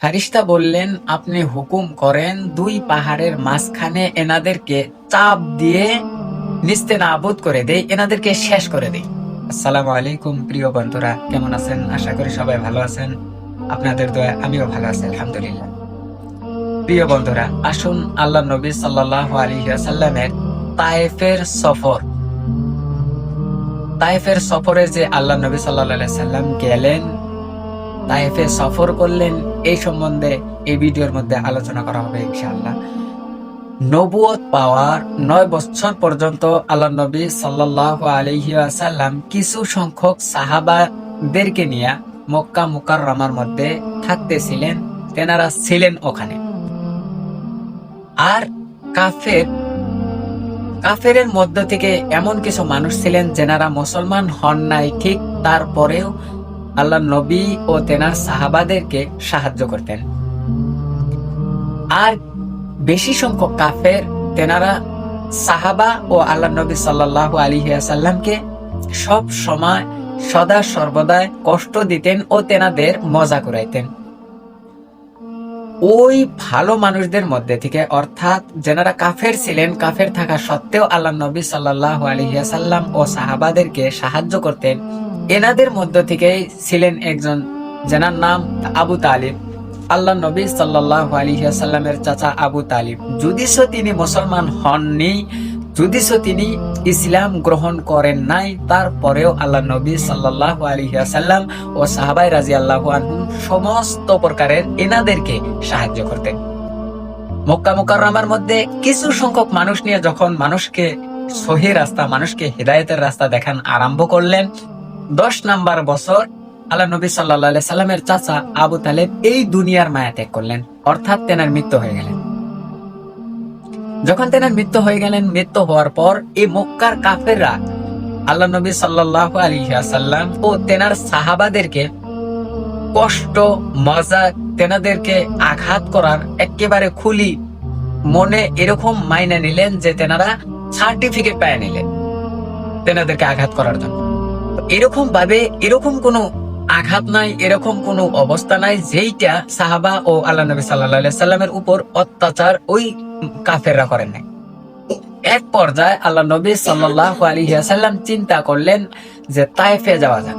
ফারিস্তা বললেন, আপনি হুকুম করেন দুই পাহাড়ের মাঝখানে এনাদেরকে চাপ দিয়ে নিস্তেনাবুদ করে দেই, এনাদেরকে শেষ করে দেই। আসসালামু আলাইকুম প্রিয় বন্ধুরা, কেমন আছেন? আশা করি সবাই ভালো আছেন। আপনাদের দোয়া আমিও ভালো আছি, আলহামদুলিল্লাহ। প্রিয় বন্ধুরা, আসুন আল্লাহ নবী সাল্লাল্লাহু আলাইহি ওয়াসাল্লামের তায়েফের সফরে যে আল্লাহ নবী সাল্লাল্লাহু আলাইহি সাল্লাম গেলেন, তায়েফে সফর করলেন, এই সম্বন্ধে এই ভিডিওর মধ্যে আলোচনা করা হবে ইনশাআল্লাহ। নবুয়ত পাওয়ার 9 বছর পর্যন্ত আল্লাহ নবী সাল্লাল্লাহু আলাইহি ওয়াসাল্লাম কিছু সংখ্যক সাহাবাদেরকে নিয়ে মক্কা মুকাররমার মধ্যে থাকতেছিলেন। তেনারা ছিলেন ওখানে। আর কাফেরের মধ্য থেকে এমন কিছু মানুষ ছিলেন যেনারা মুসলমান হন নাই ঠিক, তারপরেও আল্লাহ নবী ও তেনার সাহাবাদেরকে সাহায্য করতেন। আর বেশি সংখ্যক কাফের তেনারা সাহাবা ও আল্লাহ নবী সাল্লাল্লাহু আলাইহি ওয়াসাল্লামকে সব সময় সদা সর্বদাই কষ্ট দিতেন ও তেনাদের মজা করাইতেন। ওই ভালো মানুষদের মধ্যে থেকে, অর্থাৎ যেনারা কাফের ছিলেন, কাফের থাকা সত্ত্বেও আল্লাহ নবী সাল্লাল্লাহু আলাইহি ওয়াসাল্লাম ও সাহাবাদেরকে সাহায্য করতেন, এনাদের মধ্য থেকে ছিলেন একজন যেনার নাম আবু তালিব। আল্লাহ নবী সাল্লাল্লাহু আলাইহি ওয়াসাল্লামের চাচা আবু তালিব, যদিও তিনি মুসলমান হননি, যদিও তিনি ইসলাম গ্রহণ করেন নাই, তারপরেও আল্লাহ নবী সাল্লাল্লাহু আলাইহি ওয়াসাল্লাম ও সাহাবায়ে রাদিয়াল্লাহু আনহুম সমস্ত প্রকারের এনাদেরকে সাহায্য করতেন। মক্কা মুকাররমার মধ্যে কিছু সংখ্যক মানুষ নিয়ে যখন মানুষকে সহি রাস্তা, মানুষকে হিদায়াতের রাস্তা দেখান আরম্ভ করলেন, 10 নাম্বার বছর আল্লাহ নবী সাল্লাল্লাহু আলাইহি সাল্লামের চাচা আবু তালেব এই দুনিয়ার মায়া ত্যাগ করলেন, অর্থাৎ তেনার মৃত্যু হয়ে গেলেন। যখন তেনার মৃত্যু হয়ে গেলেন, মৃত্যু হওয়ার পর এই মক্কার কাফেররা আল্লাহ নবী সাল্লাল্লাহু আলাইহি ওয়াসাল্লাম ও তেনার সাহাবাদেরকে কষ্ট, মজা, তেনাদেরকে আঘাত করার একেবারে খুলি মনে এরকম মাইনা নিলেন যে তেনারা সার্টিফিকেট পেয়ে নিলেন তেনাদেরকে আঘাত করার জন্য। এরকম ভাবে এরকম কোনো আঘাত নাই, এরকম কোনো অবস্থা নাই যেইটা সাহাবা ও আল্লাহ নবী সাল্লাল্লাহু আলাইহি সাল্লামের উপর অত্যাচার ওই কাফেররা করেন নাই। এক পর্যায়ে আল্লাহ নবী সাল্লাল্লাহু আলাইহি ওয়াসাল্লাম চিন্তা করলেন যে তায়েফে যাওয়া যাক।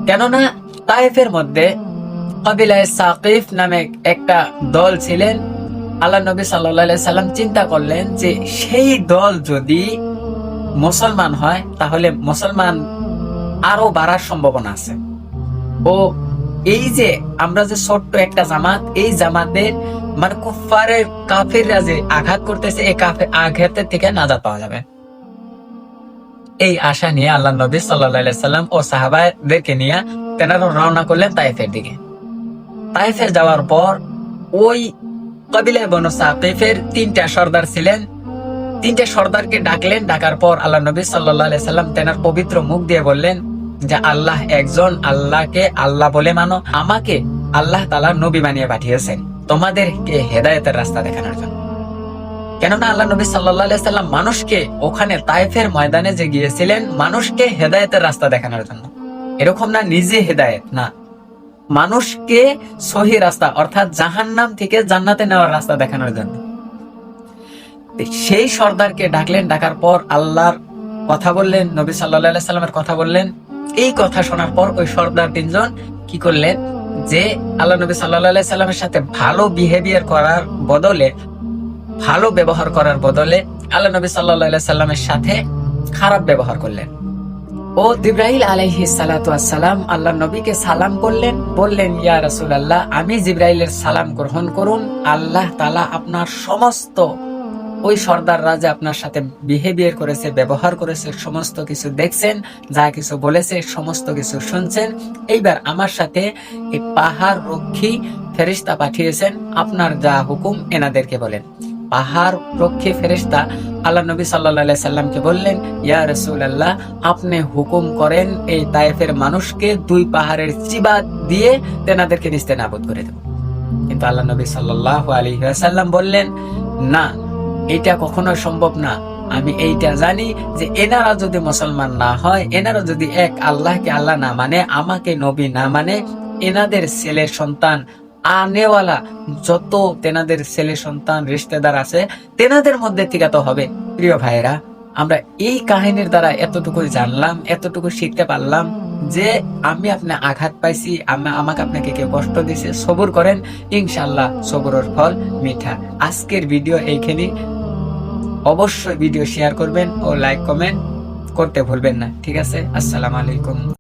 কেননা তায়েফের মধ্যে কবিলায়ে সাকিফ নামে একটা দল ছিলেন। আল্লাহ নবী সাল্লাল্লাহু আলাইহি সাল্লাম চিন্তা করলেন যে সেই দল যদি মুসলমান হয় তাহলে মুসলমান আরো বাড়ার সম্ভাবনা আছে। ও এই যে আমরা যে ছোট্ট একটা জামাত, এই জামাতের মানে কুফারের কাফেররা যে আঘাত করতেছে, এই কাফের আঘাতের থেকে নাজাত পাওয়া যাবে। এই আশা নিয়ে আল্লাহ নবী সাল্লাল্লাহু আলাইহি সাল্লাম ও সাহাবাদেরকে নিয়ে তেনারা রওনা করলেন তায়েফের দিকে। তায়েফে যাওয়ার পর ওই কবিলায়ে বনু সাকিফের 3টা সর্দার ছিলেন, 3টে সর্দারকে ডাকলেন। ডাকার পর আল্লাহ নবী সাল্লাল্লাহু আলাইহি সাল্লাম তেনার পবিত্র মুখ দিয়ে বললেন যে আল্লাহ একজন, আল্লাহকে আল্লাহ বলে মানো, আমাকে আল্লাহ তাআলা নবী বানিয়ে পাঠিয়েছেন তোমাদেরকে হেদায়েতের রাস্তা দেখানোর জন্য। কেননা আল্লাহ নবী সাল্লাল্লাহু আলাইহি সাল্লাম মানুষকে ওখানে তায়েফের ময়দানে যে গিয়েছিলেন মানুষকে হেদায়েতের রাস্তা দেখানোর জন্য, এরকম না নিজে হেদায়েত না, মানুষকে সহি রাস্তা অর্থাৎ জাহান্নাম থেকে জান্নাতে নেওয়ার রাস্তা দেখানোর জন্য। সেই সর্দারকে ডাকলেন। ডাকার পর আল্লাহর কথা বললেন, নবী সাল্লাল্লাহু আলাইহি সাল্লামের কথা বললেন। এই কথা শোনার পর ওই সর্দার 3জন কি করলেন যে আল্লাহ নবী সাল্লাল্লাহু আলাইহি সাল্লামের সাথে ভালো বিহেভিয়ার করার বদলে, ভালো ব্যবহার করার বদলে আল্লাহ নবী সাল্লাল্লাহু আলাইহি সাল্লামের সাথে খারাপ ব্যবহার করলেন। ও জিবরাইল আলাইহিস সালাতু ওয়াস সালাম আল্লাহ নবীকে সালাম করলেন, বললেন ইয়া রাসূলুল্লাহ, আমি জিবরাইলের সালাম গ্রহণ করুন। আল্লাহ তাআলা আপনার সমস্ত ওই সর্দাররা যে আপনার সাথে বিহেভিয়ার করেছে, ব্যবহার করেছে, সমস্ত কিছু দেখছেন, যা কিছু বলেছে সমস্ত কিছু শুনছেন। এইবার আমার সাথে এই পাহাড় রক্ষী ফেরেশতা পাঠিয়েছেন, আপনার যা হুকুম এনাদেরকে বলেন। পাহাড় রক্ষী ফেরেশতা আল্লাহ নবী সাল্লাল্লাহু আলাইহি সাল্লামকে বললেন, ইয়া রাসূলুল্লাহ, আপনি হুকুম করেন এই তায়েফের মানুষকে 2 পাহাড়ের চিবা দিয়ে তেনাদেরকে নিস্তেনাবুদ করে দেব। কিন্তু আল্লাহ নবী সাল্লাল্লাহু আলাইহি ওয়াসাল্লাম বললেন, না, এটা কখনো সম্ভব না। আমি এইটা জানি যে এনারা যদি মুসলমান না হয়, এনারা যদি এক আল্লাহকে আল্লাহ না মানে, আমাকে নবী না মানে, এনাদের ছেলের সন্তান আনেওয়ালা যত তেনাদের ছেলে সন্তান রিশতেদার আছে তেনাদের মধ্যে থেকে তো হবে। প্রিয় ভাইরা, আমরা এই কাহিনীর দ্বারা এতটুকু জানলাম, এতটুকু শিখতে পারলাম যে আমি আপনি আঘাত পাইছি, আমাকে আপনাকে কেউ কষ্ট দিছে, সবুর করেন, ইনশাল্লাহ সবুরের ফল মিঠা। আজকের ভিডিও এইখানে, অবশ্যই ভিডিও শেয়ার করবেন ও লাইক কমেন্ট করতে ভুলবেন না। ঠিক আছে, আসসালামু আলাইকুম।